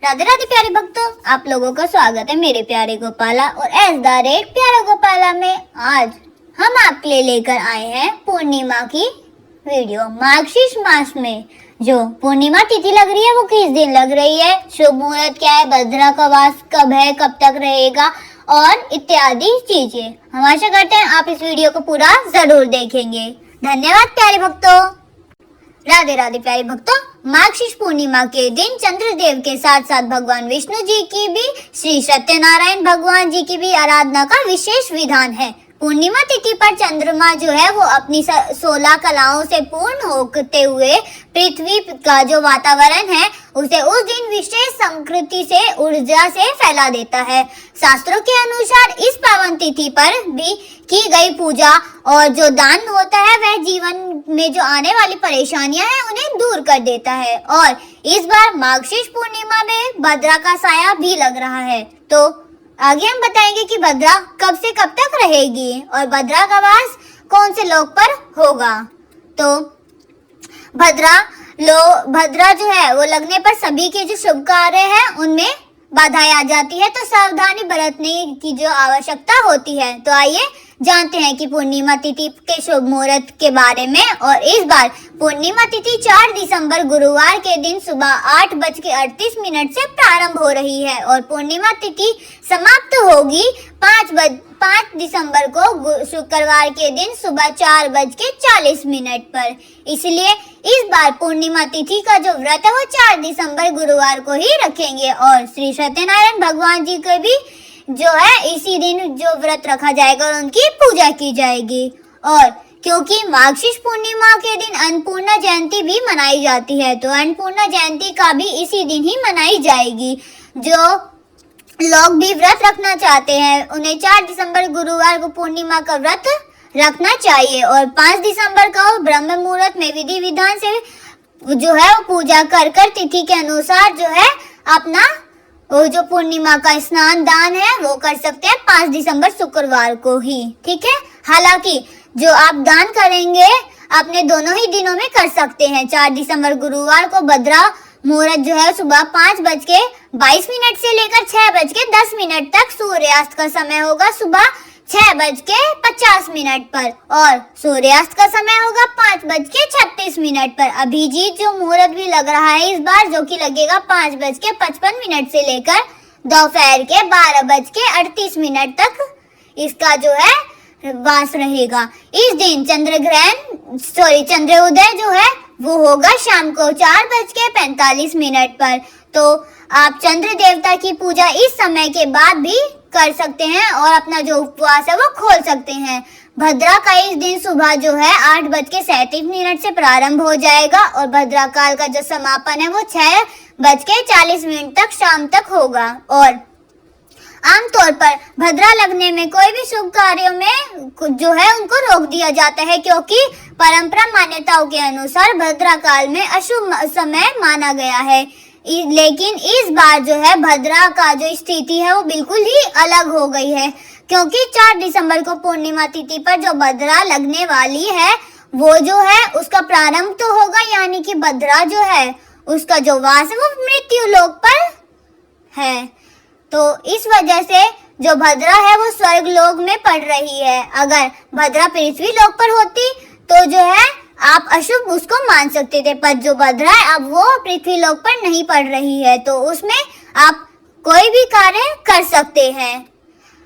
राधे राधे प्यारे भक्तों, आप लोगों का स्वागत है मेरे प्यारे गोपाला और एस द रेट प्यारा गोपाला में। आज हम आपके लिए लेकर आए हैं पूर्णिमा की वीडियो। मार्गशीर्ष मास में जो पूर्णिमा तिथि लग रही है वो किस दिन लग रही है, शुभ मुहूर्त क्या है, भद्रा का वास कब है, कब तक रहेगा और इत्यादि चीजें। हम आशा करते हैं आप इस वीडियो को पूरा जरूर देखेंगे। धन्यवाद प्यारे भक्तों। राधे राधे प्यारे भक्तों, मार्गशीर्ष पूर्णिमा के दिन चंद्रदेव के साथ साथ भगवान विष्णु जी की भी, श्री सत्यनारायण भगवान जी की भी आराधना का विशेष विधान है। पूर्णिमा तिथि पर चंद्रमा जो है वो अपनी 16 कलाओं से पूर्ण होते हुए पृथ्वी का जो वातावरण है उसे उस दिन विशेष संकृति से ऊर्जा से फैला देता है। शास्त्रों के अनुसार इस पावन तिथि पर भी की गई पूजा और जो दान होता है वह जीवन में जो आने वाली परेशानियां हैं उन्हें दूर कर देता है। और इस बार मार्गशीर्ष पूर्णिमा में भद्रा का साया भी लग रहा है। तो आगे हम बताएंगे कि भद्रा कब से कब तक रहेगी और भद्रा का वास कौन से लोक पर होगा। तो भद्रा जो है वो लगने पर सभी के जो शुभ कार्य हैं उनमें बाधाएं आ जाती है, तो सावधानी बरतने की जो आवश्यकता होती है। तो आइए जानते हैं कि पूर्णिमा तिथि के शुभ मुहूर्त के बारे में। और इस बार पूर्णिमा तिथि 4 दिसंबर गुरुवार के दिन सुबह 8:38 से प्रारंभ हो रही है और पूर्णिमा तिथि समाप्त होगी 5 दिसंबर को शुक्रवार के दिन सुबह 4:40 पर। इसलिए इस बार पूर्णिमा तिथि का जो व्रत है वो 4 दिसंबर गुरुवार को ही रखेंगे और श्री सत्यनारायण भगवान जी के भी जो है इसी दिन जो व्रत रखा जाएगा और उनकी पूजा की जाएगी। और क्योंकि मार्गशीर्ष पूर्णिमा के दिन अन्नपूर्णा जयंती भी मनाई जाती है, तो अन्नपूर्णा जयंती का भी इसी दिन ही मनाई जाएगी। जो लोग भी व्रत रखना चाहते हैं उन्हें 4 दिसंबर गुरुवार को पूर्णिमा का व्रत रखना चाहिए और 5 दिसंबर को ब्रह्म मुहूर्त में विधि विधान से जो है वो पूजा कर तिथि के अनुसार जो है अपना वो जो पूर्णिमा का स्नान दान है वो कर सकते हैं 5 दिसंबर शुक्रवार को ही। ठीक है, हालांकि जो आप दान करेंगे अपने दोनों ही दिनों में कर सकते हैं। 4 दिसंबर गुरुवार को भद्रा मुहूर्त जो है सुबह 5:22 से लेकर 6:10 तक सूर्यास्त का समय होगा सुबह 6:50 पर और सूर्यास्त का समय होगा 5:36 पर। अभिजीत जो मुहूर्त भी लग रहा है इस बार जो कि लगेगा 5:55 से लेकर दोपहर के 12:38 तक इसका जो है वास रहेगा। इस दिन चंद्रोदय जो है वो होगा शाम को 4:45 पर। तो आप चंद्र देवता की पूजा इस समय के बाद भी कर सकते हैं और अपना जो उपवास है वो खोल सकते हैं। भद्रा का इस दिन सुबह जो है 8:37 से प्रारंभ हो जाएगा और भद्रा काल का जो समापन है वो 6:40 तक शाम तक होगा। और आमतौर पर भद्रा लगने में कोई भी शुभ कार्यों में जो है उनको रोक दिया जाता है, क्योंकि परंपरा मान्यताओं के अनुसार भद्रा काल में अशुभ समय माना गया है। लेकिन इस बार जो है भद्रा का जो स्थिति है वो बिल्कुल ही अलग हो गई है, क्योंकि 4 दिसंबर को पूर्णिमा तिथि पर जो भद्रा लगने वाली है वो जो है उसका प्रारंभ तो होगा, यानी कि भद्रा जो है उसका जो वास है वो मृत्यु लोक पर है। तो इस वजह से जो भद्रा है वो स्वर्ग लोक में पड़ रही है। अगर भद्रा पृथ्वी लोक पर होती तो जो है आप अशुभ उसको मान सकते थे, पर जो भद्रा है अब वो पृथ्वी लोक पर नहीं पड़ रही है तो उसमें आप कोई भी कार्य कर सकते हैं।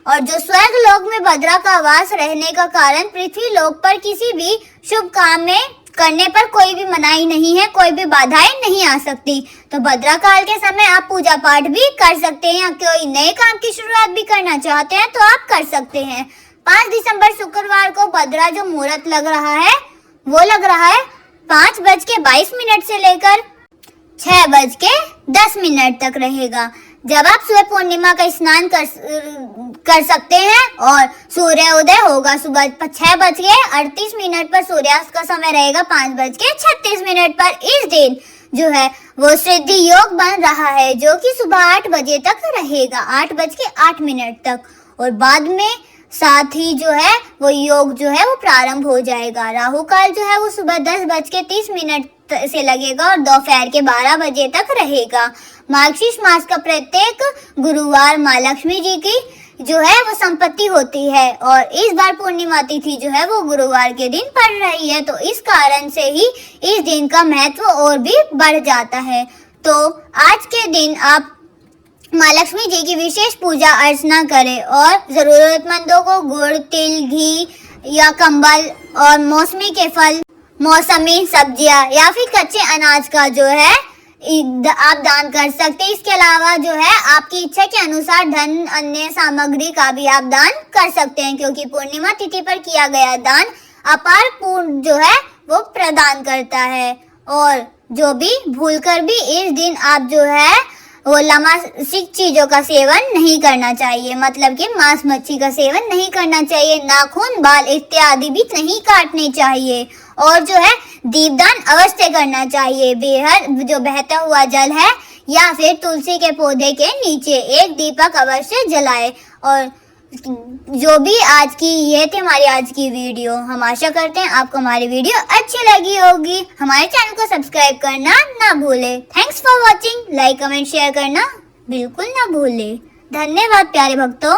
और जो स्वर्ग लोक में भद्रा का वास रहने का कारण पृथ्वी लोक पर किसी भी शुभ काम में करने पर कोई भी मनाही नहीं है, कोई भी बाधाएं नहीं आ सकती। तो भद्रा काल के समय आप पूजा पाठ भी कर सकते हैं या कोई नए काम की शुरुआत भी करना चाहते हैं तो आप कर सकते हैं। 5 दिसंबर शुक्रवार को भद्रा जो मुहूर्त लग रहा है वो लग रहा है 5:22 से लेकर 6:10 तक रहेगा। जब आप सुबह पूर्णिमा का स्नान कर सकते हैं और सूर्योदय होगा सुबह 6:38 पर। सूर्यास्त का समय रहेगा 5:36 पर। इस दिन जो है वो सिद्धि योग बन रहा है जो कि सुबह 8 बजे तक रहेगा, 8:08 तक। और बाद में साथ ही जो है वो योग जो है वो प्रारंभ हो जाएगा। राहु काल जो है वो सुबह 10:30 से लगेगा और दोपहर के 12 बजे तक रहेगा। मार्गशीर्ष मास का प्रत्येक गुरुवार माँ लक्ष्मी जी की जो है वो संपत्ति होती है और इस बार पूर्णिमा तिथि जो है वो गुरुवार के दिन पड़ रही है, तो इस कारण से ही इस दिन का महत्व और भी बढ़ जाता है। तो आज के दिन आप माँ लक्ष्मी जी की विशेष पूजा अर्चना करें और जरूरतमंदों को गुड़, तिल, घी या कंबल और मौसमी के फल, मौसमी सब्जियां या फिर कच्चे अनाज का जो है आप दान कर सकते हैं। इसके अलावा जो है आपकी इच्छा के अनुसार धन, अन्य सामग्री का भी आप दान कर सकते हैं, क्योंकि पूर्णिमा तिथि पर किया गया दान अपार पूर्ण जो है वो प्रदान करता है। और जो भी भूलकर भी इस दिन आप जो है वो लमासिक चीजों का सेवन नहीं करना चाहिए, मतलब कि मांस मच्छी का सेवन नहीं करना चाहिए, नाखून, बाल इत्यादि भी नहीं काटने चाहिए और जो है दीपदान अवश्य करना चाहिए। बेहद जो बहता हुआ जल है या फिर तुलसी के पौधे के नीचे एक दीपक अवश्य जलाए। और जो भी ये थी हमारी आज की वीडियो। हम आशा करते हैं आपको हमारी वीडियो अच्छी लगी होगी। हमारे चैनल को सब्सक्राइब करना ना भूले। Thanks for watching. Like, comment, share करना बिल्कुल ना भूले। धन्यवाद प्यारे भक्तों।